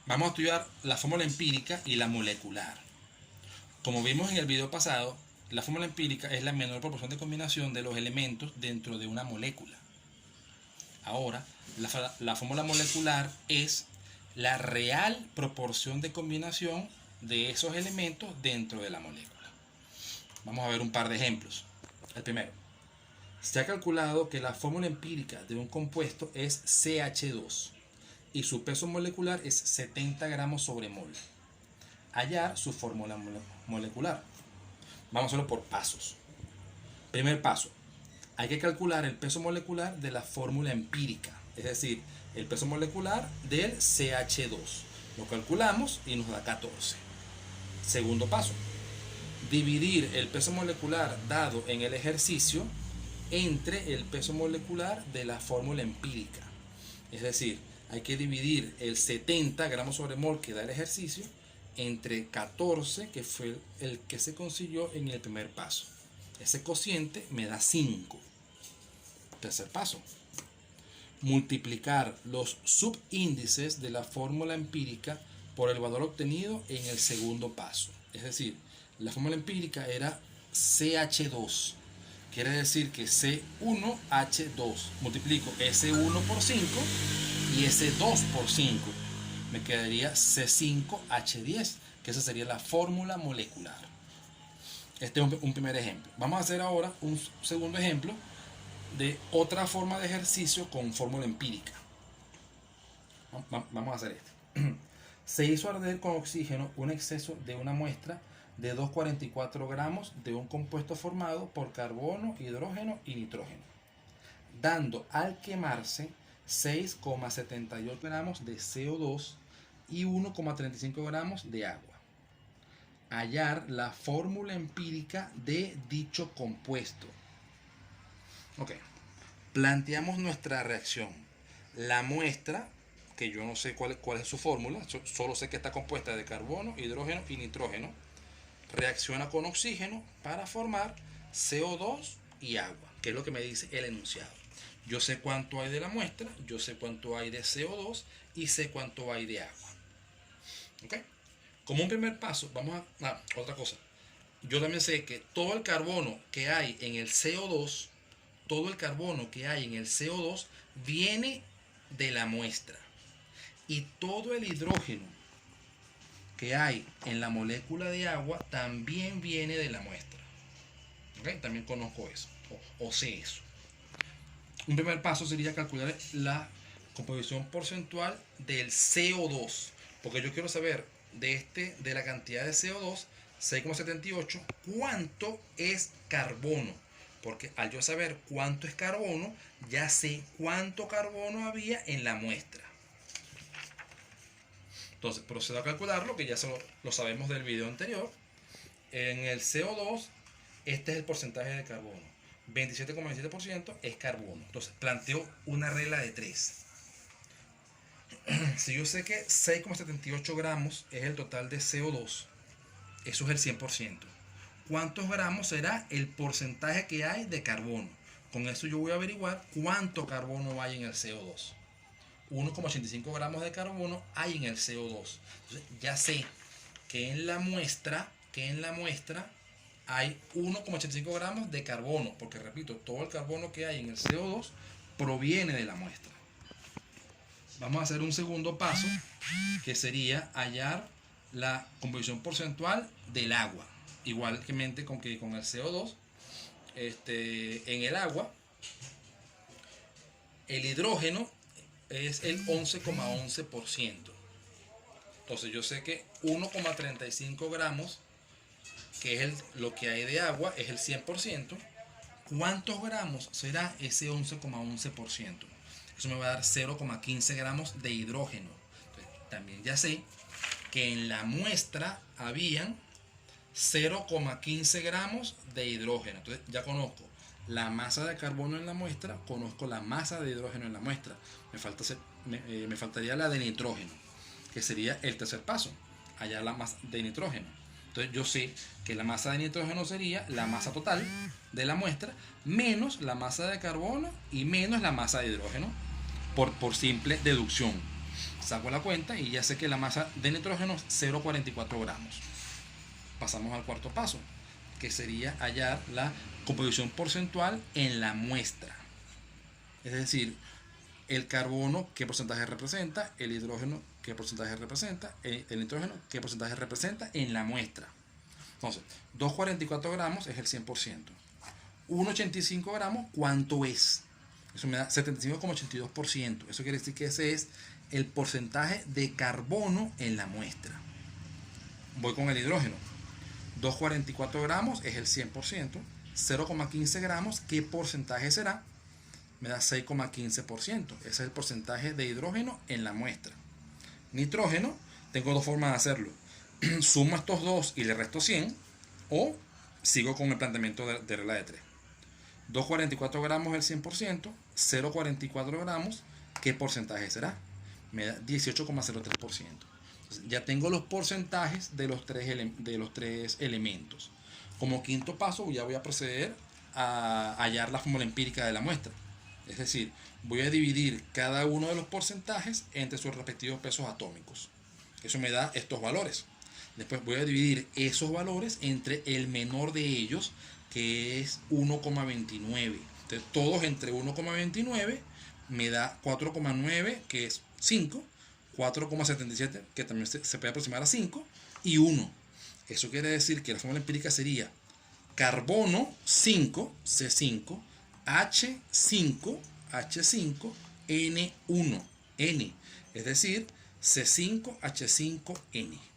Vamos a estudiar la fórmula empírica y la molecular. Como vimos en el video pasado, la fórmula empírica es la menor proporción de combinación de los elementos dentro de una molécula. Ahora, la fórmula molecular es la real proporción de combinación de esos elementos dentro de la molécula. Vamos a ver un par de ejemplos. El primero. Se ha calculado que la fórmula empírica de un compuesto es CH2 y su peso molecular es 70 gramos sobre mol. Hallar su fórmula molecular. Vamos a hacerlo por pasos. Primer paso. Hay que calcular el peso molecular de la fórmula empírica, es decir, el peso molecular del CH2. Lo calculamos y nos da 14. Segundo paso. Dividir el peso molecular dado en el ejercicio entre el peso molecular de la fórmula empírica. Es decir, hay que dividir el 70 gramos sobre mol que da el ejercicio entre 14, que fue el que se consiguió en el primer paso. Ese cociente me da 5. Tercer paso. Multiplicar los subíndices de la fórmula empírica por el valor obtenido en el segundo paso. Es decir, la fórmula empírica era CH2. Quiere decir que C1H2. Multiplico S1 por 5 y S2 por 5. Me quedaría C5H10, que esa sería la fórmula molecular. Este es un primer ejemplo. Vamos a hacer ahora un segundo ejemplo de otra forma de ejercicio con fórmula empírica. Vamos a hacer esto. Se hizo arder con oxígeno un exceso de una muestra de 2,44 gramos de un compuesto formado por carbono, hidrógeno y nitrógeno, dando al quemarse 6,78 gramos de CO2 y 1,35 gramos de agua. Hallar la fórmula empírica de dicho compuesto. Ok, planteamos nuestra reacción. La muestra, que yo no sé cuál es su fórmula, solo sé que está compuesta de carbono, hidrógeno y nitrógeno, reacciona con oxígeno para formar CO2 y agua, que es lo que me dice el enunciado. Yo sé cuánto hay de la muestra, yo sé cuánto hay de CO2 y sé cuánto hay de agua. ¿Ok? Como un primer paso, vamos a... otra cosa. Yo también sé que todo el carbono que hay en el CO2, todo el carbono que hay en el CO2 viene de la muestra. Y todo el hidrógeno que hay en la molécula de agua también viene de la muestra. ¿Okay? También conozco eso, o sé eso. Un primer paso sería calcular la composición porcentual del CO2, porque yo quiero saber de la cantidad de CO2, 6,78, cuánto es carbono, porque al yo saber cuánto es carbono, ya sé cuánto carbono había en la muestra. Entonces procedo a calcularlo, que ya lo sabemos del video anterior. En el CO2, este es el porcentaje de carbono. 27,27% es carbono. Entonces planteo una regla de 3. Si yo sé que 6,78 gramos es el total de CO2, eso es el 100%. ¿Cuántos gramos será el porcentaje que hay de carbono? Con eso yo voy a averiguar cuánto carbono hay en el CO2. 1,85 gramos de carbono hay en el CO2. Entonces ya sé que en la muestra hay 1,85 gramos de carbono, porque repito, todo el carbono que hay en el CO2 proviene de la muestra. Vamos a hacer un segundo paso, que sería hallar la composición porcentual del agua. Igualmente con el CO2, en el agua, el hidrógeno es el 11,11%. Entonces yo sé que 1,35 gramos, que es lo que hay de agua, es el 100%. ¿Cuántos gramos será ese 11,11%? Eso me va a dar 0,15 gramos de hidrógeno. Entonces, también ya sé que en la muestra habían 0,15 gramos de hidrógeno. Entonces ya conozco la masa de carbono en la muestra, conozco la masa de hidrógeno en la muestra. Me faltaría la de nitrógeno, que sería el tercer paso, hallar la masa de nitrógeno. Entonces yo sé que la masa de nitrógeno sería la masa total de la muestra menos la masa de carbono y menos la masa de hidrógeno, por simple deducción. Saco la cuenta y ya sé que la masa de nitrógeno es 0,44 gramos. Pasamos al cuarto paso, que sería hallar la composición porcentual en la muestra. Es decir, el carbono, qué porcentaje representa, el hidrógeno, qué porcentaje representa, el nitrógeno, qué porcentaje representa en la muestra. Entonces, 2,44 gramos es el 100%. 1,85 gramos, ¿cuánto es? Eso me da 75,82%. Eso quiere decir que ese es el porcentaje de carbono en la muestra. Voy con el hidrógeno. 2,44 gramos es el 100%. 0,15 gramos, ¿qué porcentaje será? Me da 6,15%. Ese es el porcentaje de hidrógeno en la muestra. Nitrógeno, tengo dos formas de hacerlo. Sumo estos dos y le resto 100, o sigo con el planteamiento de regla de 3. 2,44 gramos es el 100%, 0,44 gramos, ¿qué porcentaje será? Me da 18,03%. Ya tengo los porcentajes de los tres elementos. Como quinto paso ya voy a proceder a hallar la fórmula empírica de la muestra. Es decir, voy a dividir cada uno de los porcentajes entre sus respectivos pesos atómicos. Eso me da estos valores. Después voy a dividir esos valores entre el menor de ellos, que es 1,29. Entonces, todos entre 1,29 me da 4,9, que es 5, 4,77, que también se puede aproximar a 5, y 1. Eso quiere decir que la fórmula empírica sería carbono 5, C5, H5, H5, N1, N. Es decir, C5, H5, N.